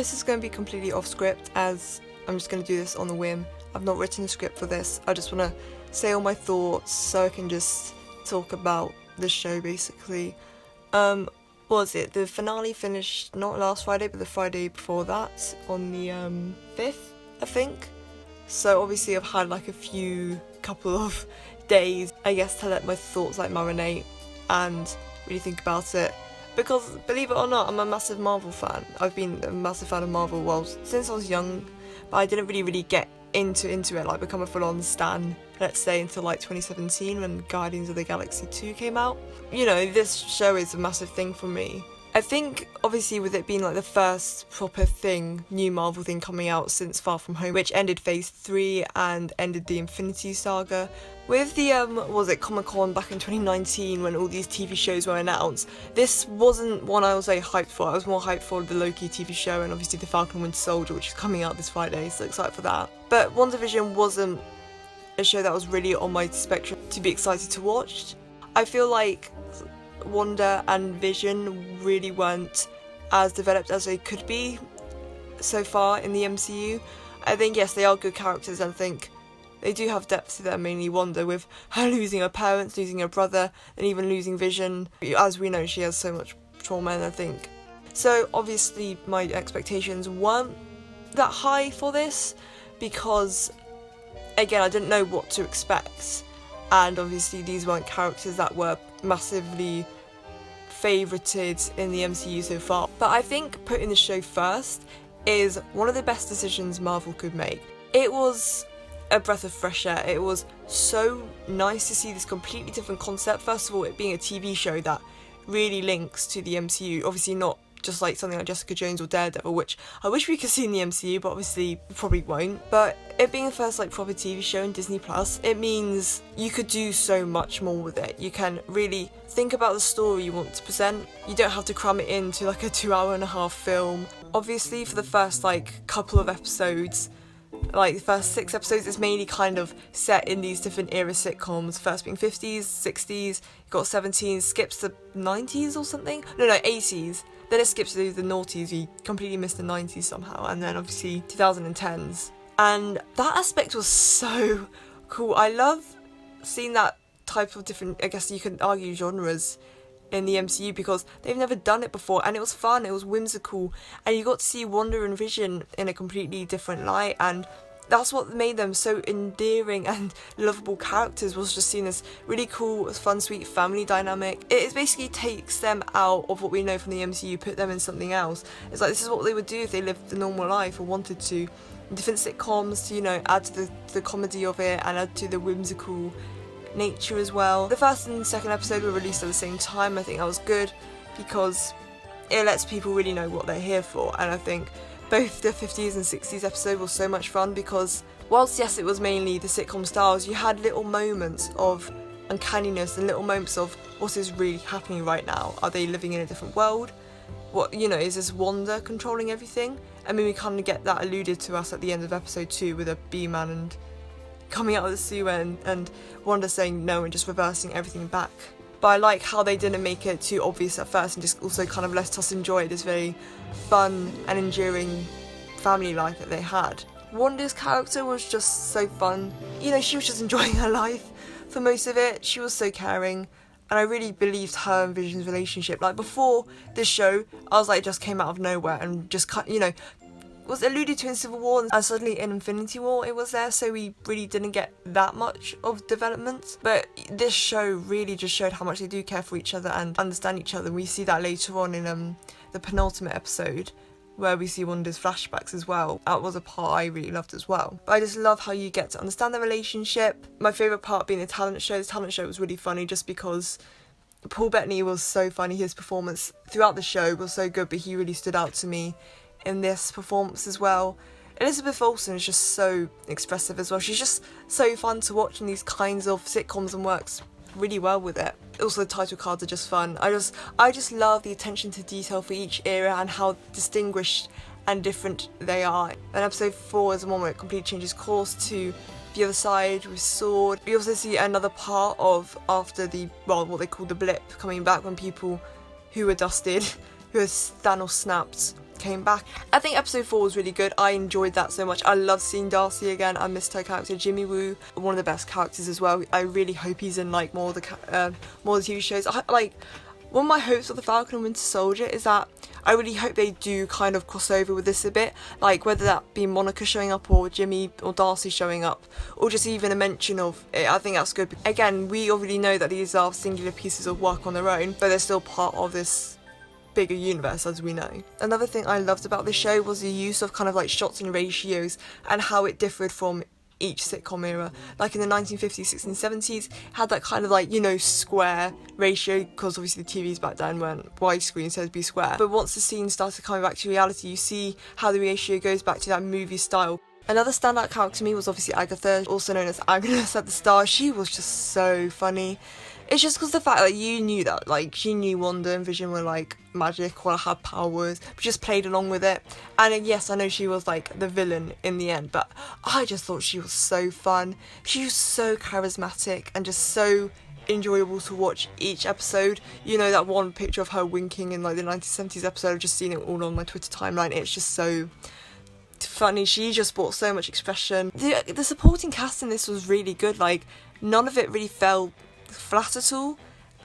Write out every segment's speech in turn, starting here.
this is going to be completely off script, as I'm just going to do this on the whim. I've not written a script for this. I just want to say all my thoughts so I can just talk about the show basically. What was it? The finale finished not last Friday, but the Friday before that, on the 5th, I think. So obviously I've had like a couple of days, I guess, to let my thoughts like marinate and really think about it. Because believe it or not, I'm a massive Marvel fan. I've been a massive fan of Marvel, well, since I was young, but I didn't really get into it, like become a full-on stan, let's say, until like 2017 when Guardians of the Galaxy 2 came out. You know, this show is a massive thing for me. I think, obviously, with it being like the first proper new Marvel thing coming out since Far From Home, which ended Phase 3 and ended the Infinity Saga. With the, Comic-Con back in 2019 when all these TV shows were announced, this wasn't one I was like hyped for. I was more hyped for the Loki TV show and obviously the Falcon and Winter Soldier, which is coming out this Friday, so excited for that. But Wandavision wasn't a show that was really on my spectrum to be excited to watch. I feel like Wanda and Vision really weren't as developed as they could be so far in the MCU. I think, yes, they are good characters, and I think they do have depth to them, mainly Wanda, with her losing her parents, losing her brother, and even losing Vision. As we know, she has so much trauma, and I think. So, obviously, my expectations weren't that high for this, because, again, I didn't know what to expect. And obviously, these weren't characters that were massively favorited in the MCU so far. But I think putting the show first is one of the best decisions Marvel could make. It was a breath of fresh air. It was so nice to see this completely different concept. First of all, it being a TV show that really links to the MCU. Obviously not just like something like Jessica Jones or Daredevil, which I wish we could see in the MCU, but obviously we probably won't. But it being the first like proper TV show in Disney Plus, it means you could do so much more with it. You can really think about the story you want to present. You don't have to cram it into like a 2.5-hour film. Obviously for the first like couple of episodes, like the first 6 episodes, is mainly kind of set in these different era sitcoms, first being 50s, 60s, you've got 70s, skips the 90s or something, no 80s, then it skips to the noughties, you completely missed the 90s somehow, and then obviously 2010s, and that aspect was so cool. I love seeing that type of different, I guess you could argue, genres in the MCU, because they've never done it before, and it was fun, it was whimsical, and you got to see Wanda and Vision in a completely different light, and that's what made them so endearing and lovable characters, was just seeing this really cool, fun, sweet family dynamic. It basically takes them out of what we know from the MCU, put them in something else. It's like, this is what they would do if they lived a normal life or wanted to. Different sitcoms to, you know, add to the comedy of it and add to the whimsical nature as well. The first and second episode were released at the same time. I think that was good because it lets people really know what they're here for, and I think both the 50s and 60s episode was so much fun because whilst yes it was mainly the sitcom styles, you had little moments of uncanniness and little moments of what is really happening right now. Are they living in a different world? What, you know, is this Wanda controlling everything? I mean, we kind of get that alluded to us at the end of episode 2 with a B-man and coming out of the sewer and Wanda saying no and just reversing everything back. But I like how they didn't make it too obvious at first and just also kind of let us enjoy this very fun and enduring family life that they had. Wanda's character was just so fun. You know, she was just enjoying her life for most of it. She was so caring, and I really believed her and Vision's relationship. Like, before this show, I was like, it just came out of nowhere and just, you know, was alluded to in Civil War, and suddenly in Infinity War it was there, so we really didn't get that much of development. But this show really just showed how much they do care for each other and understand each other. We see that later on in the penultimate episode, where we see Wanda's flashbacks as well. That was a part I really loved as well. But I just love how you get to understand the relationship. My favourite part being the talent show. The talent show was really funny just because Paul Bettany was so funny. His performance throughout the show was so good, but he really stood out to me in this performance as well. Elizabeth Olsen is just so expressive as well. She's just so fun to watch in these kinds of sitcoms and works really well with it. Also, the title cards are just fun. I just love the attention to detail for each era and how distinguished and different they are. And episode 4 is the one where it completely changes course to the other side with Sword. We also see another part of after the, well, what they call the blip, coming back when people who were dusted, who had Thanos snapped, came back. I think episode 4 was really good. I enjoyed that so much. I love seeing Darcy again. I missed her character. Jimmy Woo, one of the best characters as well. I really hope he's in like more of the TV shows. One of my hopes for the Falcon and Winter Soldier is that I really hope they do kind of cross over with this a bit, like whether that be Monica showing up or Jimmy or Darcy showing up, or just even a mention of it. I think that's good. Again, we already know that these are singular pieces of work on their own, but they're still part of this bigger universe, as we know. Another thing I loved about this show was the use of kind of like shots and ratios and how it differed from each sitcom era. Like in the 1950s, 60s, 70s, had that kind of like, you know, square ratio, because obviously the TVs back then weren't widescreen, so it'd be square. But once the scene started coming back to reality, you see how the ratio goes back to that movie style. Another standout character to me was obviously Agatha, also known as Agnes at the start. She was just so funny. It's just because the fact that you knew that, like, she knew Wanda and Vision were, like, magic or had powers, but just played along with it. And yes, I know she was, like, the villain in the end, but I just thought she was so fun. She was so charismatic and just so enjoyable to watch each episode. You know, that one picture of her winking in, like, the 1970s episode, I've just seen it all on my Twitter timeline. It's just so funny. She just brought so much expression. The supporting cast in this was really good. Like, none of it really felt flat at all,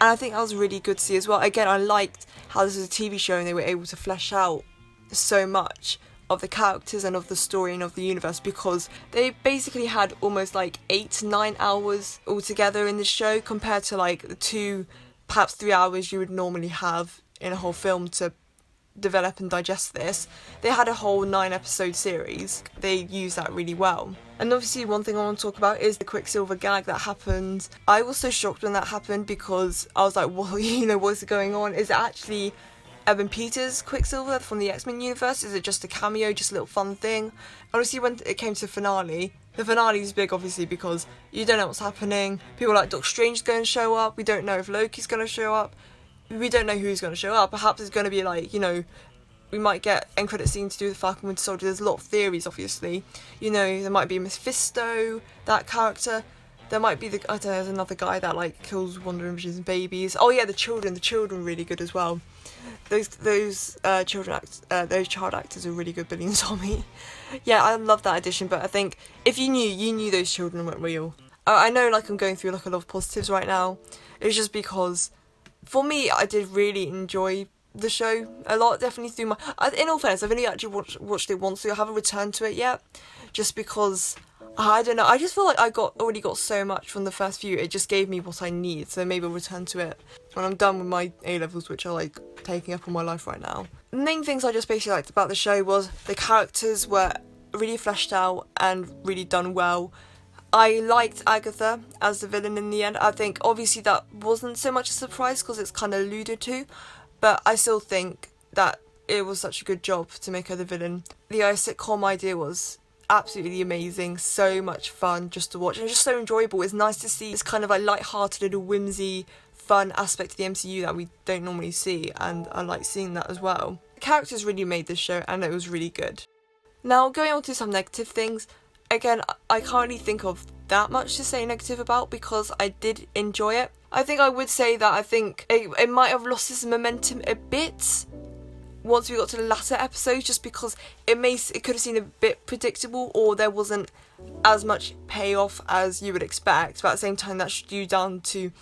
and I think that was really good to see as well. Again, I liked how this was a TV show and they were able to flesh out so much of the characters and of the story and of the universe, because they basically had almost like 8 to 9 hours altogether in the show, compared to like the 2, perhaps 3 hours you would normally have in a whole film to develop and digest this. They had a whole 9 episode series. They used that really well. And obviously one thing I want to talk about is the Quicksilver gag that happened. I was so shocked when that happened, because I was like, well, you know, what's going on? Is it actually Evan Peters' Quicksilver from the X-Men universe? Is it just a cameo, just a little fun thing? Honestly, when it came to the finale is big, obviously, because you don't know what's happening. People like Doctor Strange is going to show up. We don't know if Loki's going to show up. We don't know who's going to show up. Perhaps it's going to be like, you know, we might get end credit scene to do with the Falcon Winter Soldier. There's a lot of theories, obviously. You know, there might be Mephisto, that character. There might be I don't know, there's another guy that like kills Wanda and Vision's babies. Oh yeah, the children are really good as well. Those child actors are really good. Billy and Tommy. Yeah, I love that addition. But I think if you knew those children weren't real. I know, like, I'm going through like a lot of positives right now. It's just because, for me, I did really enjoy the show a lot, definitely through in all fairness, I've only actually watched it once, so I haven't returned to it yet, just because, I don't know, I just feel like I already got so much from the first few. It just gave me what I need, so maybe I'll return to it when I'm done with my A-levels, which are like taking up all my life right now. The main things I just basically liked about the show was the characters were really fleshed out and really done well. I liked Agatha as the villain in the end. I think obviously that wasn't so much a surprise because it's kind of alluded to, but I still think that it was such a good job to make her the villain. The sitcom idea was absolutely amazing, so much fun just to watch, and just so enjoyable. It's nice to see this kind of like light-hearted little whimsy, fun aspect of the MCU that we don't normally see, and I like seeing that as well. The characters really made this show, and it was really good. Now, going on to some negative things, again, I can't really think of that much to say negative about, because I did enjoy it. I think I would say that I think it might have lost its momentum a bit once we got to the latter episodes, just because it could have seemed a bit predictable, or there wasn't as much payoff as you would expect. But at the same time, that's due down to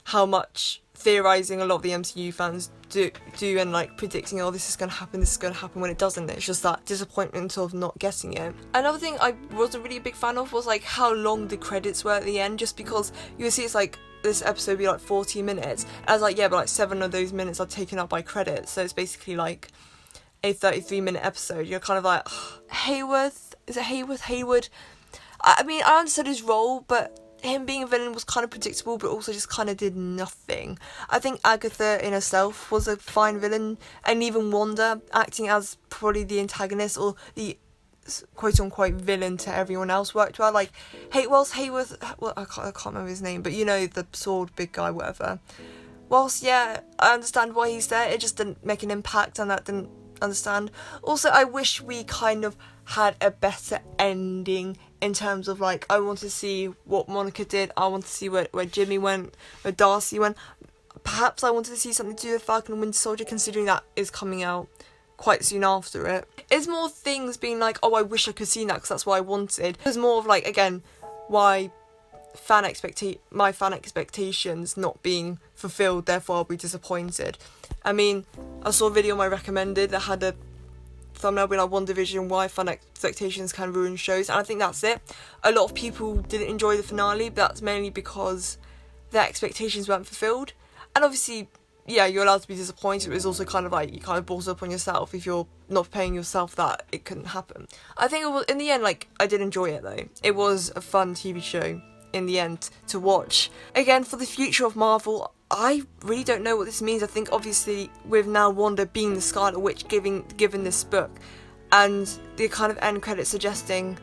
how much theorising a lot of the MCU fans do and like predicting, oh, this is going to happen, when it doesn't. It's just that disappointment of not getting it. Another thing I wasn't really a big fan of was like how long the credits were at the end, just because you would see it's like this episode be like 40 minutes. And I was like, yeah, but like 7 of those minutes are taken up by credits, so it's basically like a 33-minute episode. You're kind of like, Hayward? I mean, I understood his role, but him being a villain was kind of predictable, but also just kind of did nothing. I think Agatha in herself was a fine villain, and even Wanda acting as probably the antagonist or the quote-unquote villain to everyone else worked well. Like, Hayworth, well, I can't remember his name, but you know, the sword big guy, whatever. Whilst, yeah, I understand why he's there, it just didn't make an impact, and that didn't understand. Also, I wish we kind of had a better ending in terms of, like, I want to see what Monica did, I want to see where Jimmy went, where Darcy went. Perhaps I wanted to see something to do with Falcon and Winter Soldier, considering that is coming out quite soon after it. It's more things being like, oh, I wish I could see that because that's what I wanted. There's more of like, again, why my fan expectations not being fulfilled, therefore I'll be disappointed. I mean, I saw a video I recommended that had a thumbnail being like Wandavision, why fan expectations can ruin shows, and I think that's it. A lot of people didn't enjoy the finale, but that's mainly because their expectations weren't fulfilled. And obviously, yeah, you're allowed to be disappointed, but it's also kind of like, you kind of balls up on yourself if you're not paying yourself that it couldn't happen. I think it was, in the end, like, I did enjoy it though. It was a fun TV show in the end to watch. Again, for the future of Marvel, I really don't know what this means. I think obviously with now Wanda being the Scarlet Witch given this book, and the kind of end credits suggesting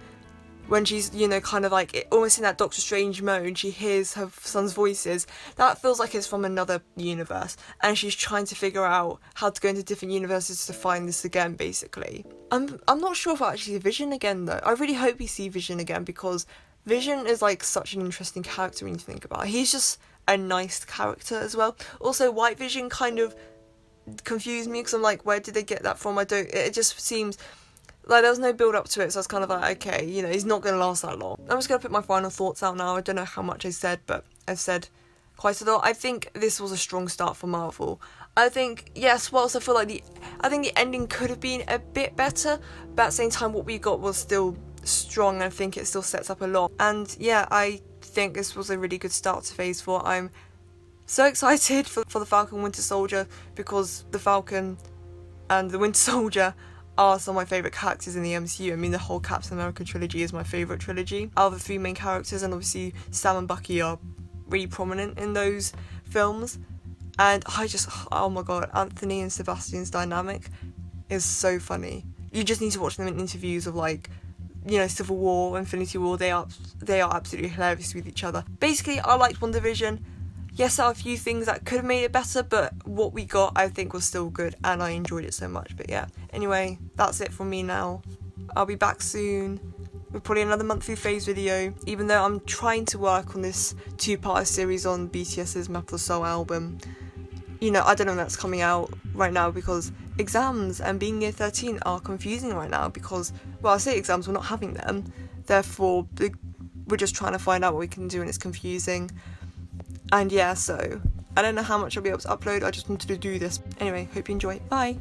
when she's, you know, kind of like almost in that Doctor Strange mode, she hears her son's voices, that feels like it's from another universe, and she's trying to figure out how to go into different universes to find this again, basically. I'm not sure if I actually see Vision again though. I really hope we see Vision again, because Vision is like such an interesting character when you think about it. He's just a nice character as well. Also, White Vision kind of confused me because I'm like, where did they get that from? It just seems like there was no build up to it, so I was kind of like, okay, you know, he's not going to last that long. I'm just going to put my final thoughts out now. I don't know how much I said, but I've said quite a lot. I think this was a strong start for Marvel. I think, yes, whilst I feel like I think the ending could have been a bit better, but at the same time what we got was still strong. I think it still sets up a lot, and yeah, I think this was a really good start to Phase 4. I'm so excited for the Falcon Winter Soldier, because the Falcon and the Winter Soldier are some of my favourite characters in the MCU. I mean, the whole Captain America trilogy is my favourite trilogy out of the three main characters, and obviously Sam and Bucky are really prominent in those films. And I just, oh my god, Anthony and Sebastian's dynamic is so funny. You just need to watch them in interviews of, like, you know, Civil War, Infinity War. They are absolutely hilarious with each other. Basically, I liked WandaVision. Yes, there are a few things that could have made it better, but what we got, I think, was still good, and I enjoyed it so much. But yeah, anyway, that's it from me now. I'll be back soon with probably another monthly phase video, even though I'm trying to work on this 2-part series on BTS's Map of the Soul album. You know, I don't know when that's coming out right now, because exams and being year 13 are confusing right now, because, well, I say exams, we're not having them, therefore we're just trying to find out what we can do, and it's confusing. And yeah, so I don't know how much I'll be able to upload. I just wanted to do this. Anyway, hope you enjoy. Bye.